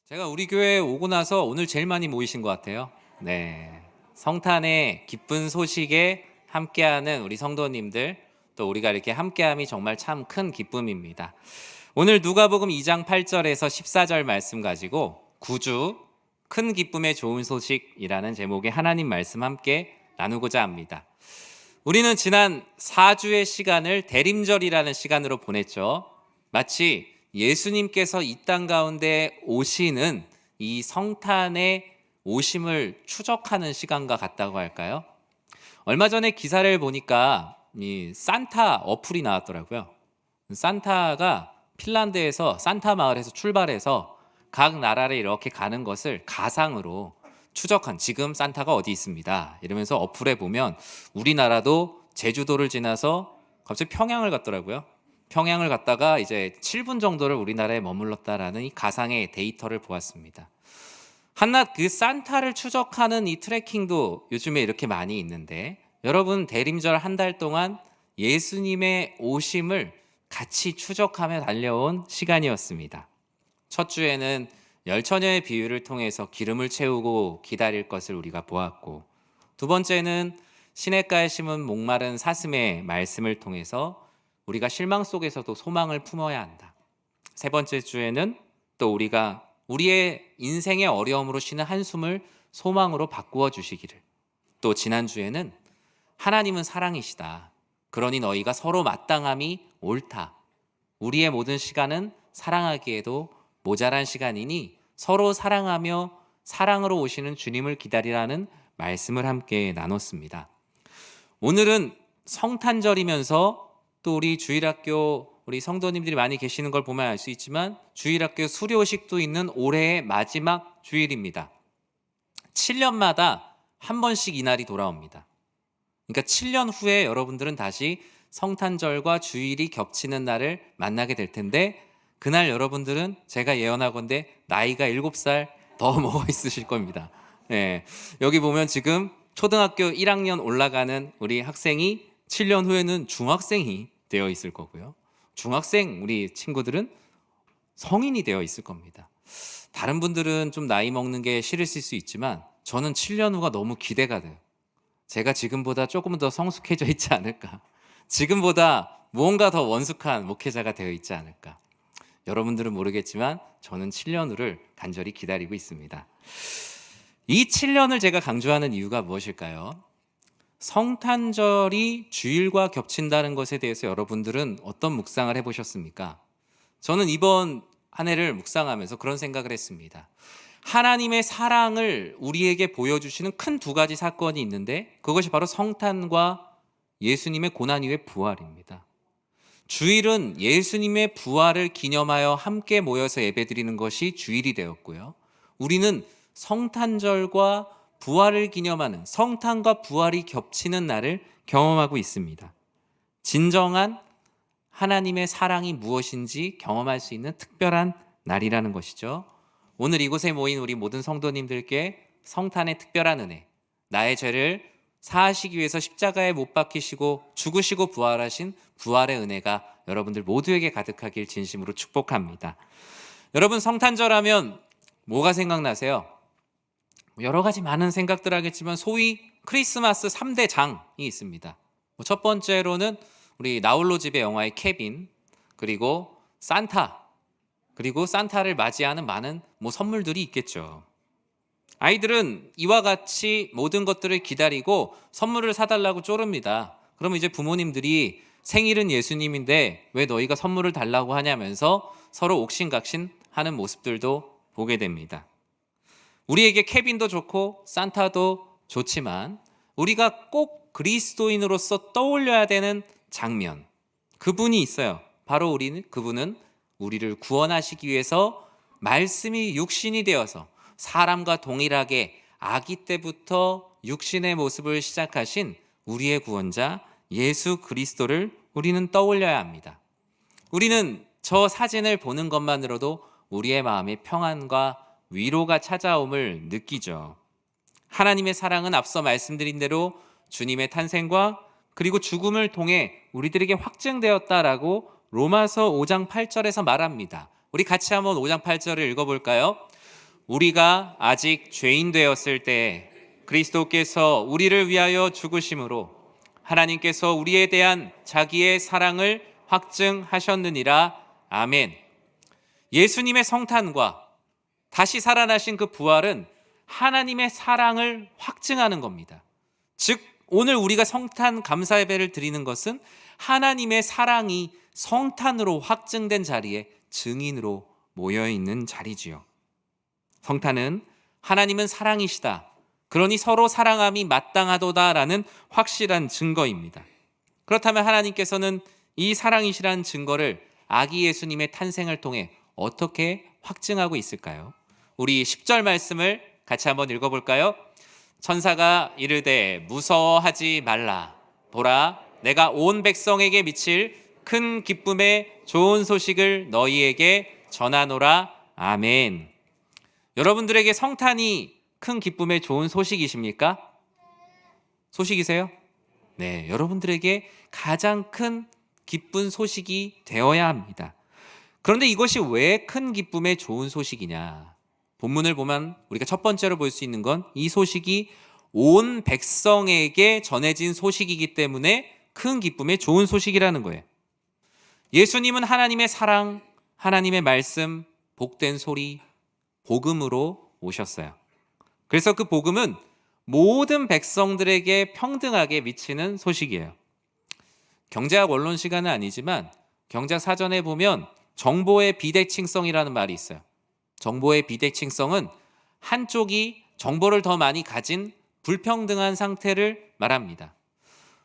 제가 우리 교회에 오고 나서 오늘 제일 많이 모이신 것 같아요. 네. 성탄의 기쁜 소식에 함께하는 우리 성도님들, 또 우리가 이렇게 함께함이 정말 참 큰 기쁨입니다. 오늘 누가복음 2장 8절에서 14절 말씀 가지고 구주 큰 기쁨의 좋은 소식이라는 제목의 하나님 말씀 함께 나누고자 합니다. 우리는 지난 4주의 시간을 대림절이라는 시간으로 보냈죠. 마치 예수님께서 이 땅 가운데 오시는 이 성탄의 오심을 추적하는 시간과 같다고 할까요? 얼마 전에 기사를 보니까 이 산타 어플이 나왔더라고요. 산타가 핀란드에서 산타 마을에서 출발해서 각 나라를 이렇게 가는 것을 가상으로 추적한, 지금 산타가 어디 있습니다 이러면서 어플에 보면 우리나라도 제주도를 지나서 갑자기 평양을 갔더라고요. 평양을 갔다가 이제 7분 정도를 우리나라에 머물렀다라는 이 가상의 데이터를 보았습니다. 한낱 그 산타를 추적하는 이 트래킹도 요즘에 이렇게 많이 있는데, 여러분 대림절 한 달 동안 예수님의 오심을 같이 추적하며 달려온 시간이었습니다. 첫 주에는 열처녀의 비유를 통해서 기름을 채우고 기다릴 것을 우리가 보았고, 두 번째는 시냇가에 심은 목마른 사슴의 말씀을 통해서 우리가 실망 속에서도 소망을 품어야 한다. 세 번째 주에는 또 우리가 우리의 인생의 어려움으로 쉬는 한숨을 소망으로 바꾸어 주시기를, 또 지난주에는 하나님은 사랑이시다, 그러니 너희가 서로 마땅함이 옳다, 우리의 모든 시간은 사랑하기에도 모자란 시간이니 서로 사랑하며 사랑으로 오시는 주님을 기다리라는 말씀을 함께 나눴습니다. 오늘은 성탄절이면서 또 우리 주일학교 우리 성도님들이 많이 계시는 걸 보면 알 수 있지만 주일학교 수료식도 있는 올해의 마지막 주일입니다. 7년마다 한 번씩 이날이 돌아옵니다. 그러니까 7년 후에 여러분들은 다시 성탄절과 주일이 겹치는 날을 만나게 될 텐데, 그날 여러분들은 제가 예언하건대 나이가 7살 더 먹어 있으실 겁니다. 네, 여기 보면 지금 초등학교 1학년 올라가는 우리 학생이 7년 후에는 중학생이 되어 있을 거고요. 중학생 우리 친구들은 성인이 되어 있을 겁니다. 다른 분들은 좀 나이 먹는 게 싫으실 수 있지만 저는 7년 후가 너무 기대가 돼요. 제가 지금보다 조금 더 성숙해져 있지 않을까, 지금보다 무언가 더 원숙한 목회자가 되어 있지 않을까. 여러분들은 모르겠지만 저는 7년 후를 간절히 기다리고 있습니다. 이 7년을 제가 강조하는 이유가 무엇일까요? 성탄절이 주일과 겹친다는 것에 대해서 여러분들은 어떤 묵상을 해보셨습니까? 저는 이번 한 해를 묵상하면서 그런 생각을 했습니다. 하나님의 사랑을 우리에게 보여주시는 큰 두 가지 사건이 있는데, 그것이 바로 성탄과 예수님의 고난 이후의 부활입니다. 주일은 예수님의 부활을 기념하여 함께 모여서 예배드리는 것이 주일이 되었고요. 우리는 성탄절과 부활을 기념하는, 성탄과 부활이 겹치는 날을 경험하고 있습니다. 진정한 하나님의 사랑이 무엇인지 경험할 수 있는 특별한 날이라는 것이죠. 오늘 이곳에 모인 우리 모든 성도님들께 성탄의 특별한 은혜, 나의 죄를 사하시기 위해서 십자가에 못 박히시고 죽으시고 부활하신 부활의 은혜가 여러분들 모두에게 가득하길 진심으로 축복합니다. 여러분, 성탄절 하면 뭐가 생각나세요? 여러 가지 많은 생각들 하겠지만 소위 크리스마스 3대 장이 있습니다. 첫 번째로는 우리 나홀로 집의 영화의 케빈, 그리고 산타, 그리고 산타를 맞이하는 많은 선물들이 있겠죠. 아이들은 이와 같이 모든 것들을 기다리고 선물을 사달라고 쪼릅니다. 그러면 이제 부모님들이 생일은 예수님인데 왜 너희가 선물을 달라고 하냐면서 서로 옥신각신 하는 모습들도 보게 됩니다. 우리에게 케빈도 좋고 산타도 좋지만 우리가 꼭 그리스도인으로서 떠올려야 되는 장면, 그분이 있어요. 바로 그분은 우리를 구원하시기 위해서 말씀이 육신이 되어서 사람과 동일하게 아기 때부터 육신의 모습을 시작하신 우리의 구원자 예수 그리스도를 우리는 떠올려야 합니다. 우리는 저 사진을 보는 것만으로도 우리의 마음에 평안과 위로가 찾아옴을 느끼죠. 하나님의 사랑은 앞서 말씀드린 대로 주님의 탄생과 그리고 죽음을 통해 우리들에게 확증되었다라고 로마서 5장 8절에서 말합니다. 우리 같이 한번 5장 8절을 읽어볼까요? 우리가 아직 죄인 되었을 때 그리스도께서 우리를 위하여 죽으심으로 하나님께서 우리에 대한 자기의 사랑을 확증하셨느니라. 아멘. 예수님의 성탄과 다시 살아나신 그 부활은 하나님의 사랑을 확증하는 겁니다. 즉 오늘 우리가 성탄 감사 예배를 드리는 것은 하나님의 사랑이 성탄으로 확증된 자리에 증인으로 모여있는 자리지요. 성탄은 하나님은 사랑이시다, 그러니 서로 사랑함이 마땅하도다라는 확실한 증거입니다. 그렇다면 하나님께서는 이 사랑이시라는 증거를 아기 예수님의 탄생을 통해 어떻게 확증하고 있을까요? 우리 10절 말씀을 같이 한번 읽어볼까요? 천사가 이르되 무서워하지 말라. 보라, 내가 온 백성에게 미칠 큰 기쁨의 좋은 소식을 너희에게 전하노라. 아멘. 여러분들에게 성탄이 큰 기쁨의 좋은 소식이십니까? 소식이세요? 네, 여러분들에게 가장 큰 기쁜 소식이 되어야 합니다. 그런데 이것이 왜 큰 기쁨의 좋은 소식이냐? 본문을 보면 우리가 첫 번째로 볼 수 있는 건 이 소식이 온 백성에게 전해진 소식이기 때문에 큰 기쁨의 좋은 소식이라는 거예요. 예수님은 하나님의 사랑, 하나님의 말씀, 복된 소리, 복음으로 오셨어요. 그래서 그 복음은 모든 백성들에게 평등하게 미치는 소식이에요. 경제학 원론 시간은 아니지만 경제학 사전에 보면 정보의 비대칭성이라는 말이 있어요. 정보의 비대칭성은 한쪽이 정보를 더 많이 가진 불평등한 상태를 말합니다.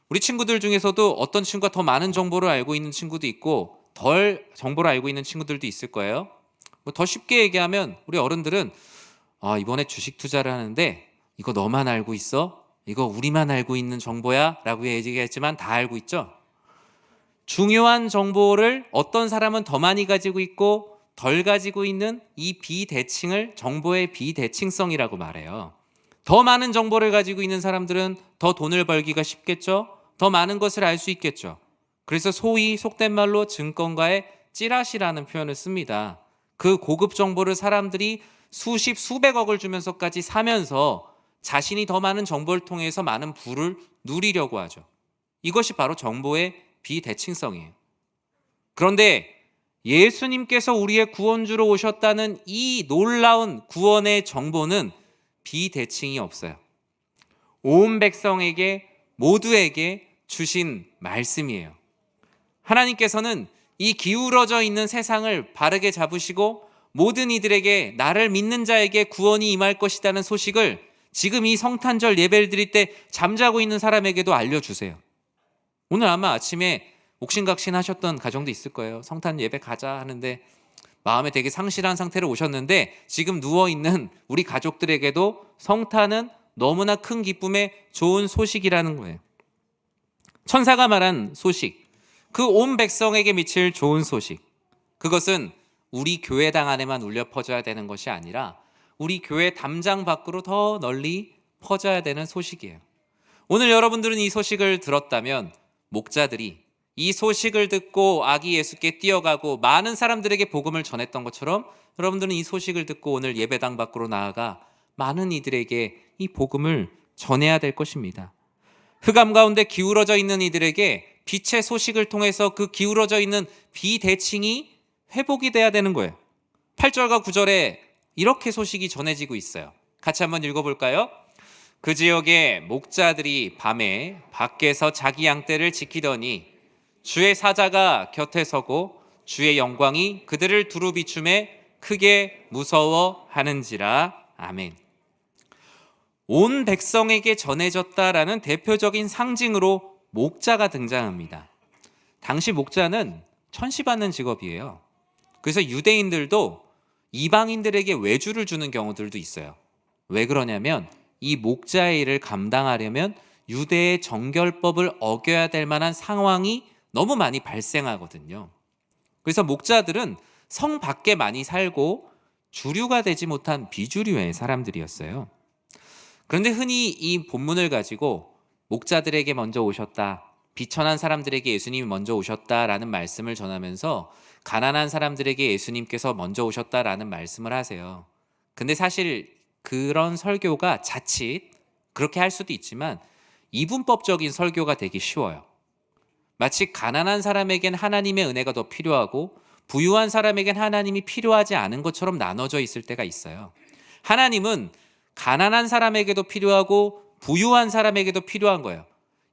우리 친구들 중에서도 어떤 친구가 더 많은 정보를 알고 있는 친구도 있고 덜 정보를 알고 있는 친구들도 있을 거예요. 더 쉽게 얘기하면 우리 어른들은 이번에 주식 투자를 하는데 이거 너만 알고 있어? 이거 우리만 알고 있는 정보야? 라고 얘기했지만 다 알고 있죠? 중요한 정보를 어떤 사람은 더 많이 가지고 있고 덜 가지고 있는 이 비대칭을 정보의 비대칭성이라고 말해요. 더 많은 정보를 가지고 있는 사람들은 더 돈을 벌기가 쉽겠죠? 더 많은 것을 알 수 있겠죠? 그래서 소위 속된 말로 증권가의 찌라시라는 표현을 씁니다. 그 고급 정보를 사람들이 수십 수백억을 주면서까지 사면서 자신이 더 많은 정보를 통해서 많은 부를 누리려고 하죠. 이것이 바로 정보의 비대칭성이에요. 그런데 예수님께서 우리의 구원주로 오셨다는 이 놀라운 구원의 정보는 비대칭이 없어요. 온 백성에게 모두에게 주신 말씀이에요. 하나님께서는 이 기울어져 있는 세상을 바르게 잡으시고 모든 이들에게 나를 믿는 자에게 구원이 임할 것이라는 소식을 지금 이 성탄절 예배를 드릴 때 잠자고 있는 사람에게도 알려주세요. 오늘 아마 아침에 옥신각신 하셨던 가정도 있을 거예요. 성탄 예배 가자 하는데 마음에 되게 상실한 상태로 오셨는데 지금 누워있는 우리 가족들에게도 성탄은 너무나 큰 기쁨의 좋은 소식이라는 거예요. 천사가 말한 소식, 그 온 백성에게 미칠 좋은 소식, 그것은 우리 교회당 안에만 울려 퍼져야 되는 것이 아니라 우리 교회 담장 밖으로 더 널리 퍼져야 되는 소식이에요. 오늘 여러분들은 이 소식을 들었다면 목자들이 이 소식을 듣고 아기 예수께 뛰어가고 많은 사람들에게 복음을 전했던 것처럼 여러분들은 이 소식을 듣고 오늘 예배당 밖으로 나아가 많은 이들에게 이 복음을 전해야 될 것입니다. 흑암 가운데 기울어져 있는 이들에게 빛의 소식을 통해서 그 기울어져 있는 비대칭이 회복이 돼야 되는 거예요. 8절과 9절에 이렇게 소식이 전해지고 있어요. 같이 한번 읽어볼까요? 그 지역의 목자들이 밤에 밖에서 자기 양떼를 지키더니 주의 사자가 곁에 서고 주의 영광이 그들을 두루 비춤에 크게 무서워하는지라. 아멘. 온 백성에게 전해졌다라는 대표적인 상징으로 목자가 등장합니다. 당시 목자는 천시받는 직업이에요. 그래서 유대인들도 이방인들에게 외주를 주는 경우들도 있어요. 왜 그러냐면 이 목자의 일을 감당하려면 유대의 정결법을 어겨야 될 만한 상황이 너무 많이 발생하거든요. 그래서 목자들은 성 밖에 많이 살고 주류가 되지 못한 비주류의 사람들이었어요. 그런데 흔히 이 본문을 가지고 목자들에게 먼저 오셨다, 비천한 사람들에게 예수님이 먼저 오셨다라는 말씀을 전하면서 가난한 사람들에게 예수님께서 먼저 오셨다라는 말씀을 하세요. 근데 사실 그런 설교가 자칫 그렇게 할 수도 있지만 이분법적인 설교가 되기 쉬워요. 마치 가난한 사람에겐 하나님의 은혜가 더 필요하고 부유한 사람에겐 하나님이 필요하지 않은 것처럼 나눠져 있을 때가 있어요. 하나님은 가난한 사람에게도 필요하고 부유한 사람에게도 필요한 거예요.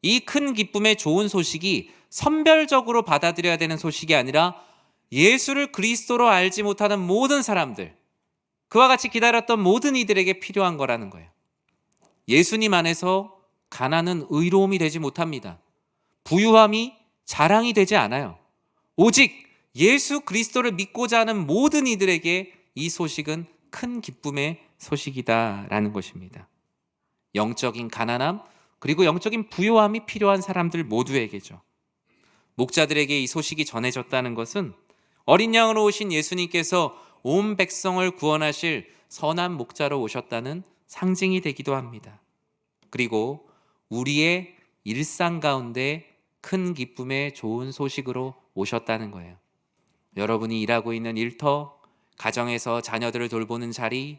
이 큰 기쁨의 좋은 소식이 선별적으로 받아들여야 되는 소식이 아니라 예수를 그리스도로 알지 못하는 모든 사람들, 그와 같이 기다렸던 모든 이들에게 필요한 거라는 거예요. 예수님 안에서 가난은 의로움이 되지 못합니다. 부유함이 자랑이 되지 않아요. 오직 예수 그리스도를 믿고자 하는 모든 이들에게 이 소식은 큰 기쁨의 소식이다라는 것입니다. 영적인 가난함 그리고 영적인 부유함이 필요한 사람들 모두에게죠. 목자들에게 이 소식이 전해졌다는 것은 어린 양으로 오신 예수님께서 온 백성을 구원하실 선한 목자로 오셨다는 상징이 되기도 합니다. 그리고 우리의 일상 가운데 큰 기쁨의 좋은 소식으로 오셨다는 거예요. 여러분이 일하고 있는 일터, 가정에서 자녀들을 돌보는 자리,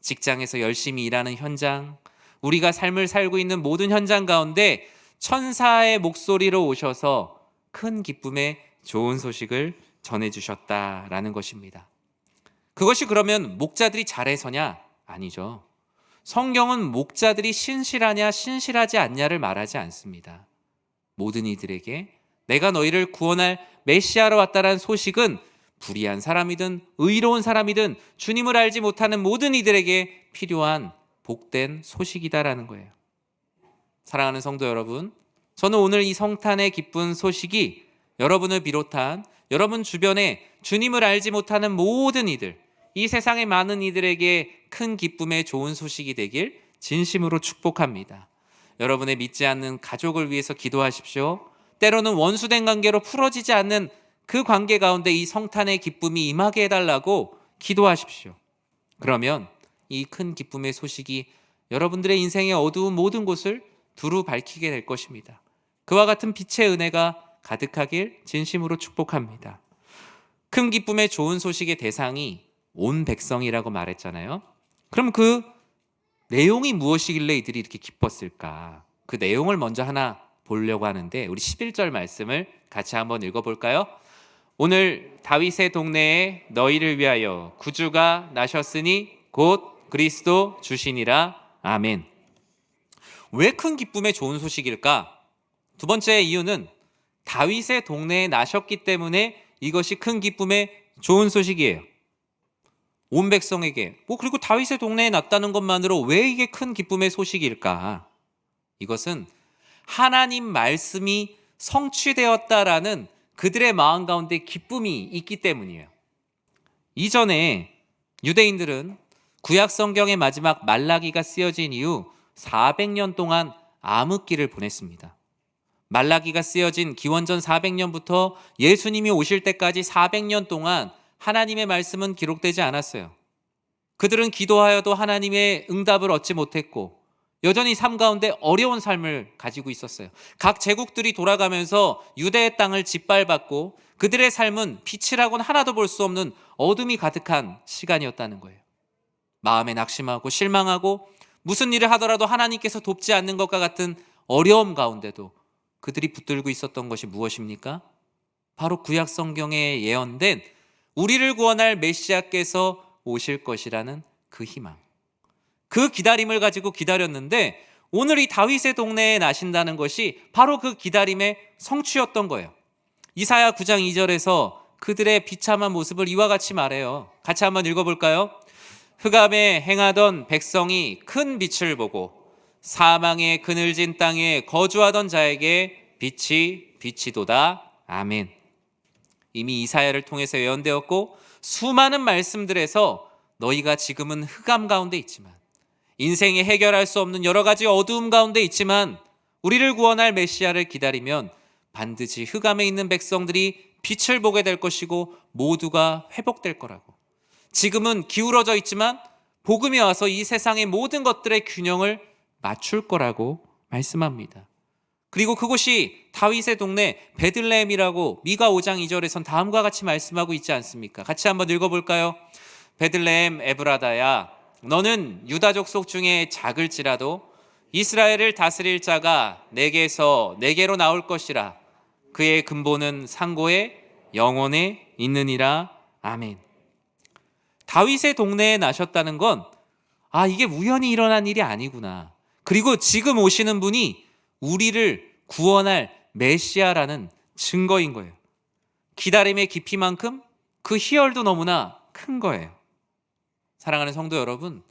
직장에서 열심히 일하는 현장, 우리가 삶을 살고 있는 모든 현장 가운데 천사의 목소리로 오셔서 큰 기쁨의 좋은 소식을 전해주셨다라는 것입니다. 그것이 그러면 목자들이 잘해서냐? 아니죠. 성경은 목자들이 신실하냐 신실하지 않냐를 말하지 않습니다. 모든 이들에게 내가 너희를 구원할 메시아로 왔다라는 소식은 불의한 사람이든 의로운 사람이든 주님을 알지 못하는 모든 이들에게 필요한 복된 소식이다라는 거예요. 사랑하는 성도 여러분, 저는 오늘 이 성탄의 기쁜 소식이 여러분을 비롯한 여러분 주변에 주님을 알지 못하는 모든 이들, 이 세상의 많은 이들에게 큰 기쁨의 좋은 소식이 되길 진심으로 축복합니다. 여러분의 믿지 않는 가족을 위해서 기도하십시오. 때로는 원수된 관계로 풀어지지 않는 그 관계 가운데 이 성탄의 기쁨이 임하게 해달라고 기도하십시오. 그러면 이 큰 기쁨의 소식이 여러분들의 인생의 어두운 모든 곳을 두루 밝히게 될 것입니다. 그와 같은 빛의 은혜가 가득하길 진심으로 축복합니다. 큰 기쁨의 좋은 소식의 대상이 온 백성이라고 말했잖아요. 그럼 그 내용이 무엇이길래 이들이 이렇게 기뻤을까? 그 내용을 먼저 하나 보려고 하는데 우리 11절 말씀을 같이 한번 읽어볼까요? 오늘 다윗의 동네에 너희를 위하여 구주가 나셨으니 곧 그리스도 주시니라. 아멘. 왜 큰 기쁨의 좋은 소식일까? 두 번째 이유는 다윗의 동네에 나셨기 때문에 이것이 큰 기쁨의 좋은 소식이에요. 온 백성에게 그리고 다윗의 동네에 났다는 것만으로 왜 이게 큰 기쁨의 소식일까? 이것은 하나님 말씀이 성취되었다라는 그들의 마음 가운데 기쁨이 있기 때문이에요. 이전에 유대인들은 구약 성경의 마지막 말라기가 쓰여진 이후 400년 동안 암흑기를 보냈습니다. 말라기가 쓰여진 기원전 400년부터 예수님이 오실 때까지 400년 동안 하나님의 말씀은 기록되지 않았어요. 그들은 기도하여도 하나님의 응답을 얻지 못했고 여전히 삶 가운데 어려운 삶을 가지고 있었어요. 각 제국들이 돌아가면서 유대의 땅을 짓밟았고 그들의 삶은 빛이라고는 하나도 볼 수 없는 어둠이 가득한 시간이었다는 거예요. 마음에 낙심하고 실망하고 무슨 일을 하더라도 하나님께서 돕지 않는 것과 같은 어려움 가운데도 그들이 붙들고 있었던 것이 무엇입니까? 바로 구약 성경에 예언된 우리를 구원할 메시아께서 오실 것이라는 그 희망, 그 기다림을 가지고 기다렸는데 오늘 이 다윗의 동네에 나신다는 것이 바로 그 기다림의 성취였던 거예요. 이사야 9장 2절에서 그들의 비참한 모습을 이와 같이 말해요. 같이 한번 읽어볼까요? 흑암에 행하던 백성이 큰 빛을 보고 사망의 그늘진 땅에 거주하던 자에게 빛이 비치도다. 아멘. 이미 이사야를 통해서 예언되었고 수많은 말씀들에서 너희가 지금은 흑암 가운데 있지만 인생에 해결할 수 없는 여러 가지 어두움 가운데 있지만 우리를 구원할 메시아를 기다리면 반드시 흑암에 있는 백성들이 빛을 보게 될 것이고 모두가 회복될 거라고. 지금은 기울어져 있지만 복음이 와서 이 세상의 모든 것들의 균형을 맞출 거라고 말씀합니다. 그리고 그곳이 다윗의 동네 베들레헴이라고 미가 5장 2절에선 다음과 같이 말씀하고 있지 않습니까? 같이 한번 읽어볼까요? 베들레헴 에브라다야 너는 유다 족속 중에 작을지라도 이스라엘을 다스릴 자가 내게로 나올 것이라. 그의 근본은 상고의 영원에 있느니라. 아멘. 다윗의 동네에 나셨다는 건 이게 우연히 일어난 일이 아니구나. 그리고 지금 오시는 분이 우리를 구원할 메시아라는 증거인 거예요. 기다림의 깊이만큼 그 희열도 너무나 큰 거예요. 사랑하는 성도 여러분,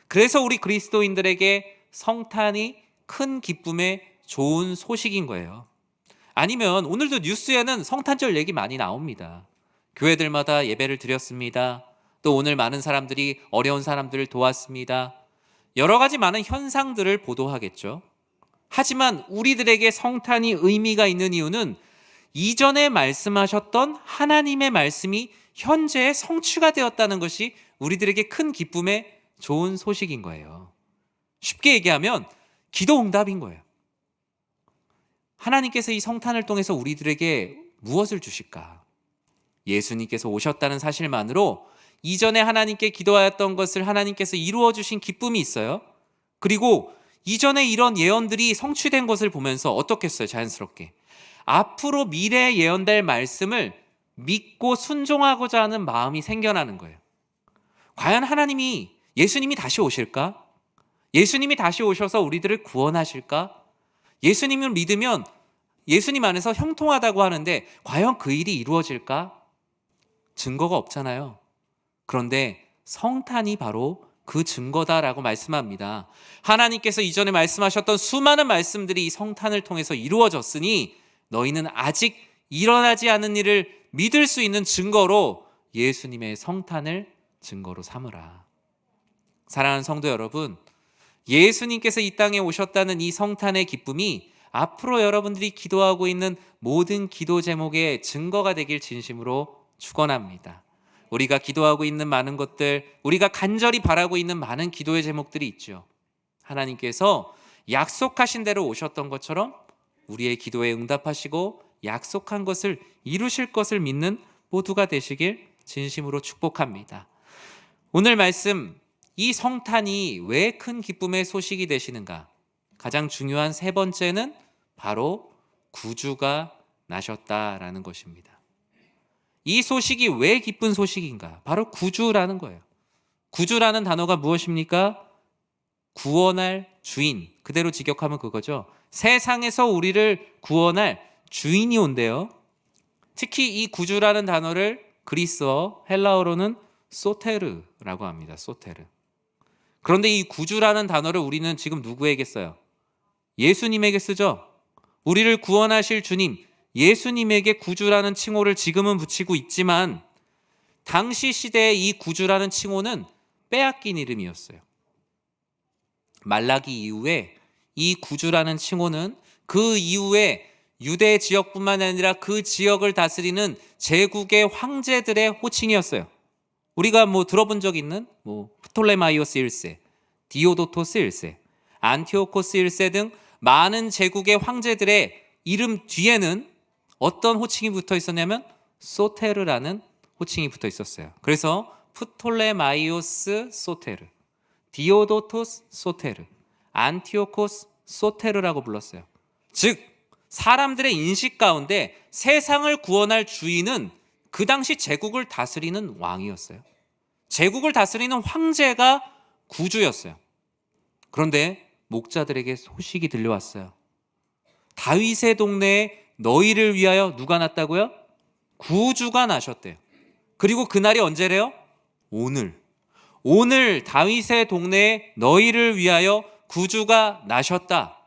그래서 우리 그리스도인들에게 성탄이 큰 기쁨의 좋은 소식인 거예요. 아니면 오늘도 뉴스에는 성탄절 얘기 많이 나옵니다. 교회들마다 예배를 드렸습니다. 또 오늘 많은 사람들이 어려운 사람들을 도왔습니다. 여러 가지 많은 현상들을 보도하겠죠. 하지만 우리들에게 성탄이 의미가 있는 이유는 이전에 말씀하셨던 하나님의 말씀이 현재에 성취가 되었다는 것이 우리들에게 큰 기쁨의 좋은 소식인 거예요. 쉽게 얘기하면 기도 응답인 거예요. 하나님께서 이 성탄을 통해서 우리들에게 무엇을 주실까? 예수님께서 오셨다는 사실만으로 이전에 하나님께 기도하였던 것을 하나님께서 이루어 주신 기쁨이 있어요. 그리고 이전에 이런 예언들이 성취된 것을 보면서 어떻겠어요? 자연스럽게 앞으로 미래에 예언될 말씀을 믿고 순종하고자 하는 마음이 생겨나는 거예요. 과연 예수님이 다시 오실까? 예수님이 다시 오셔서 우리들을 구원하실까? 예수님을 믿으면 예수님 안에서 형통하다고 하는데 과연 그 일이 이루어질까? 증거가 없잖아요. 그런데 성탄이 바로 그 증거다라고 말씀합니다. 하나님께서 이전에 말씀하셨던 수많은 말씀들이 이 성탄을 통해서 이루어졌으니 너희는 아직 일어나지 않은 일을 믿을 수 있는 증거로 예수님의 성탄을 증거로 삼으라. 사랑하는 성도 여러분, 예수님께서 이 땅에 오셨다는 이 성탄의 기쁨이 앞으로 여러분들이 기도하고 있는 모든 기도 제목의 증거가 되길 진심으로 축원합니다. 우리가 기도하고 있는 많은 것들, 우리가 간절히 바라고 있는 많은 기도의 제목들이 있죠. 하나님께서 약속하신 대로 오셨던 것처럼 우리의 기도에 응답하시고 약속한 것을 이루실 것을 믿는 모두가 되시길 진심으로 축복합니다. 오늘 말씀, 이 성탄이 왜 큰 기쁨의 소식이 되시는가? 가장 중요한 세 번째는 바로 구주가 나셨다라는 것입니다. 이 소식이 왜 기쁜 소식인가? 바로 구주라는 거예요. 구주라는 단어가 무엇입니까? 구원할 주인. 그대로 직역하면 그거죠. 세상에서 우리를 구원할 주인이 온대요. 특히 이 구주라는 단어를 그리스어, 헬라어로는 소테르라고 합니다. 소테르. 그런데 이 구주라는 단어를 우리는 지금 누구에게 써요? 예수님에게 쓰죠. 우리를 구원하실 주님, 예수님에게 구주라는 칭호를 지금은 붙이고 있지만 당시 시대에 이 구주라는 칭호는 빼앗긴 이름이었어요. 말라기 이후에 이 구주라는 칭호는 그 이후에 유대 지역뿐만 아니라 그 지역을 다스리는 제국의 황제들의 호칭이었어요. 우리가 들어본 적 있는 프톨레마이오스 1세, 디오도토스 1세, 안티오코스 1세 등 많은 제국의 황제들의 이름 뒤에는 어떤 호칭이 붙어 있었냐면 소테르라는 호칭이 붙어 있었어요. 그래서 프톨레마이오스 소테르, 디오도토스 소테르, 안티오코스 소테르라고 불렀어요. 즉 사람들의 인식 가운데 세상을 구원할 주인은 그 당시 제국을 다스리는 왕이었어요. 제국을 다스리는 황제가 구주였어요. 그런데 목자들에게 소식이 들려왔어요. 다윗의 동네에 너희를 위하여 누가 났다고요? 구주가 나셨대요. 그리고 그날이 언제래요? 오늘 다윗의 동네에 너희를 위하여 구주가 나셨다.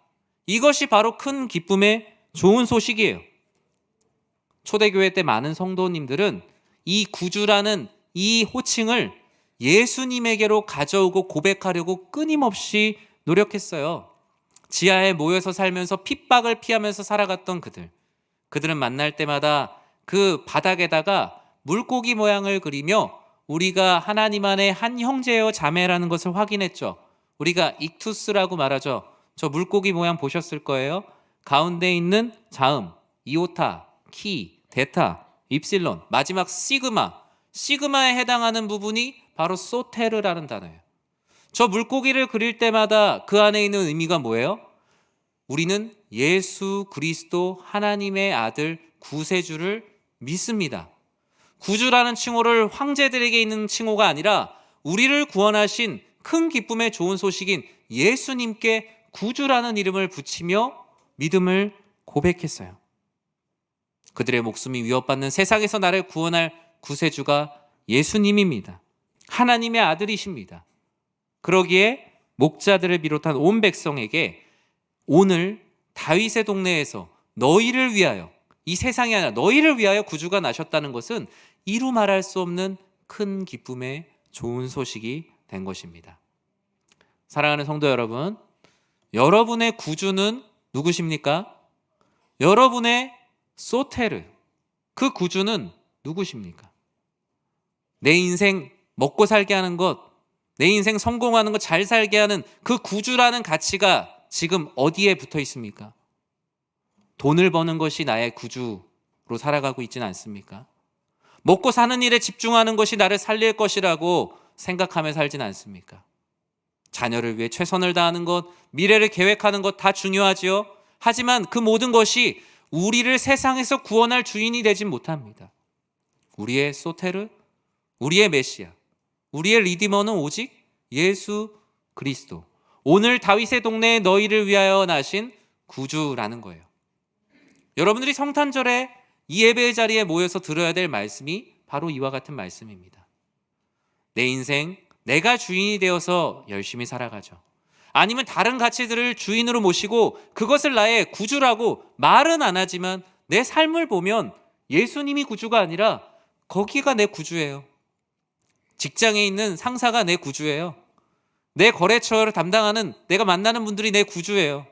이것이 바로 큰 기쁨의 좋은 소식이에요. 초대교회 때 많은 성도님들은 이 구주라는 이 호칭을 예수님에게로 가져오고 고백하려고 끊임없이 노력했어요. 지하에 모여서 살면서 핍박을 피하면서 살아갔던 그들은 만날 때마다 그 바닥에다가 물고기 모양을 그리며 우리가 하나님 안에 한 형제요 자매라는 것을 확인했죠. 우리가 익투스라고 말하죠. 저 물고기 모양 보셨을 거예요. 가운데 있는 자음, 이오타, 키, 데타, 입실론, 마지막 시그마에 해당하는 부분이 바로 소테르라는 단어예요. 저 물고기를 그릴 때마다 그 안에 있는 의미가 뭐예요? 우리는 예수 그리스도 하나님의 아들 구세주를 믿습니다. 구주라는 칭호를 황제들에게 있는 칭호가 아니라 우리를 구원하신 큰 기쁨의 좋은 소식인 예수님께 구주라는 이름을 붙이며 믿음을 고백했어요. 그들의 목숨이 위협받는 세상에서 나를 구원할 구세주가 예수님입니다. 하나님의 아들이십니다. 그러기에 목자들을 비롯한 온 백성에게 오늘 다윗의 동네에서 너희를 위하여, 이 세상이 아니라 너희를 위하여 구주가 나셨다는 것은 이루 말할 수 없는 큰 기쁨의 좋은 소식이 된 것입니다. 사랑하는 성도 여러분, 여러분의 구주는 누구십니까? 여러분의 소테르, 그 구주는 누구십니까? 내 인생 먹고 살게 하는 것, 내 인생 성공하는 것, 잘 살게 하는 그 구주라는 가치가 지금 어디에 붙어 있습니까? 돈을 버는 것이 나의 구주로 살아가고 있지는 않습니까? 먹고 사는 일에 집중하는 것이 나를 살릴 것이라고 생각하며 살진 않습니까? 자녀를 위해 최선을 다하는 것, 미래를 계획하는 것 다 중요하지요. 하지만 그 모든 것이 우리를 세상에서 구원할 주인이 되진 못합니다. 우리의 소테르, 우리의 메시아, 우리의 리디머는 오직 예수 그리스도, 오늘 다윗의 동네에 너희를 위하여 나신 구주라는 거예요. 여러분들이 성탄절에 이 예배의 자리에 모여서 들어야 될 말씀이 바로 이와 같은 말씀입니다. 내 인생 내가 주인이 되어서 열심히 살아가죠. 아니면 다른 가치들을 주인으로 모시고 그것을 나의 구주라고 말은 안 하지만 내 삶을 보면 예수님이 구주가 아니라 거기가 내 구주예요. 직장에 있는 상사가 내 구주예요. 내 거래처를 담당하는 내가 만나는 분들이 내 구주예요.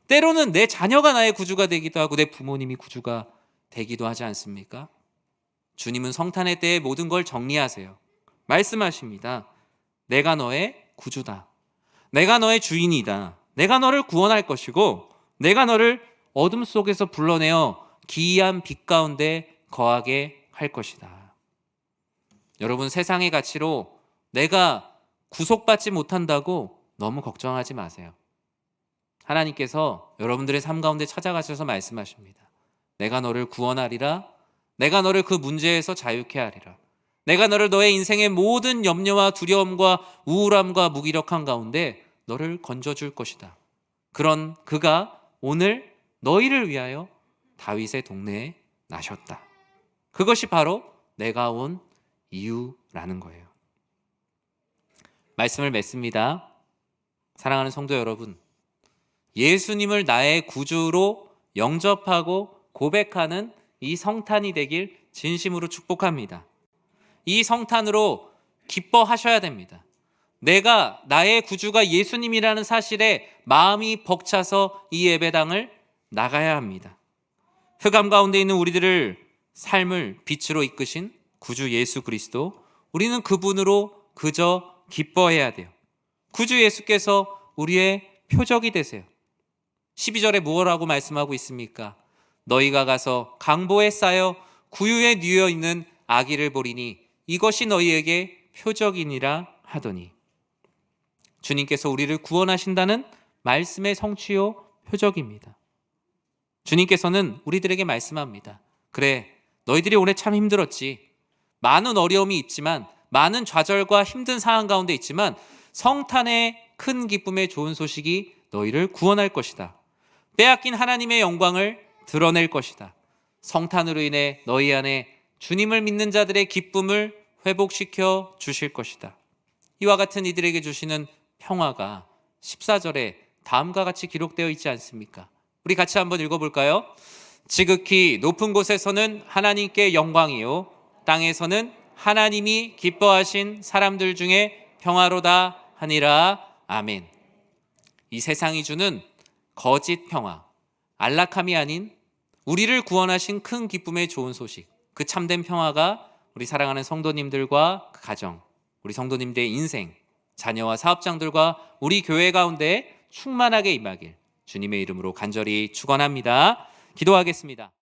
때로는 내 자녀가 나의 구주가 되기도 하고 내 부모님이 구주가 되기도 하지 않습니까? 주님은 성탄의 때에 모든 걸 정리하세요. 말씀하십니다. 내가 너의 구주다. 내가 너의 주인이다. 내가 너를 구원할 것이고 내가 너를 어둠 속에서 불러내어 기이한 빛 가운데 거하게 할 것이다. 여러분, 세상의 가치로 내가 구속받지 못한다고 너무 걱정하지 마세요. 하나님께서 여러분들의 삶 가운데 찾아가셔서 말씀하십니다. 내가 너를 구원하리라. 내가 너를 그 문제에서 자유케 하리라. 내가 너를 너의 인생의 모든 염려와 두려움과 우울함과 무기력함 가운데 너를 건져줄 것이다. 그런 그가 오늘 너희를 위하여 다윗의 동네에 나셨다. 그것이 바로 내가 온 이유라는 거예요. 말씀을 맺습니다. 사랑하는 성도 여러분, 예수님을 나의 구주로 영접하고 고백하는 이 성탄이 되길 진심으로 축복합니다. 이 성탄으로 기뻐하셔야 됩니다. 내가 나의 구주가 예수님이라는 사실에 마음이 벅차서 이 예배당을 나가야 합니다. 흑암 가운데 있는 우리들을 삶을 빛으로 이끄신 구주 예수 그리스도, 우리는 그분으로 그저 기뻐해야 돼요. 구주 예수께서 우리의 표적이 되세요. 12절에 무엇라고 말씀하고 있습니까? 너희가 가서 강보에 쌓여 구유에 뉘어 있는 아기를 보리니 이것이 너희에게 표적이니라 하더니, 주님께서 우리를 구원하신다는 말씀의 성취요 표적입니다. 주님께서는 우리들에게 말씀합니다. 그래, 너희들이 올해 참 힘들었지. 많은 어려움이 있지만, 많은 좌절과 힘든 상황 가운데 있지만 성탄의 큰 기쁨의 좋은 소식이 너희를 구원할 것이다. 빼앗긴 하나님의 영광을 드러낼 것이다. 성탄으로 인해 너희 안에 주님을 믿는 자들의 기쁨을 회복시켜 주실 것이다. 이와 같은 이들에게 주시는 평화가 14절에 다음과 같이 기록되어 있지 않습니까? 우리 같이 한번 읽어볼까요? 지극히 높은 곳에서는 하나님께 영광이요, 땅에서는 하나님이 기뻐하신 사람들 중에 평화로다 하니라. 아멘. 이 세상이 주는 거짓 평화, 안락함이 아닌 우리를 구원하신 큰 기쁨의 좋은 소식, 그 참된 평화가 우리 사랑하는 성도님들과 그 가정, 우리 성도님들의 인생, 자녀와 사업장들과 우리 교회 가운데 충만하게 임하길 주님의 이름으로 간절히 축원합니다. 기도하겠습니다.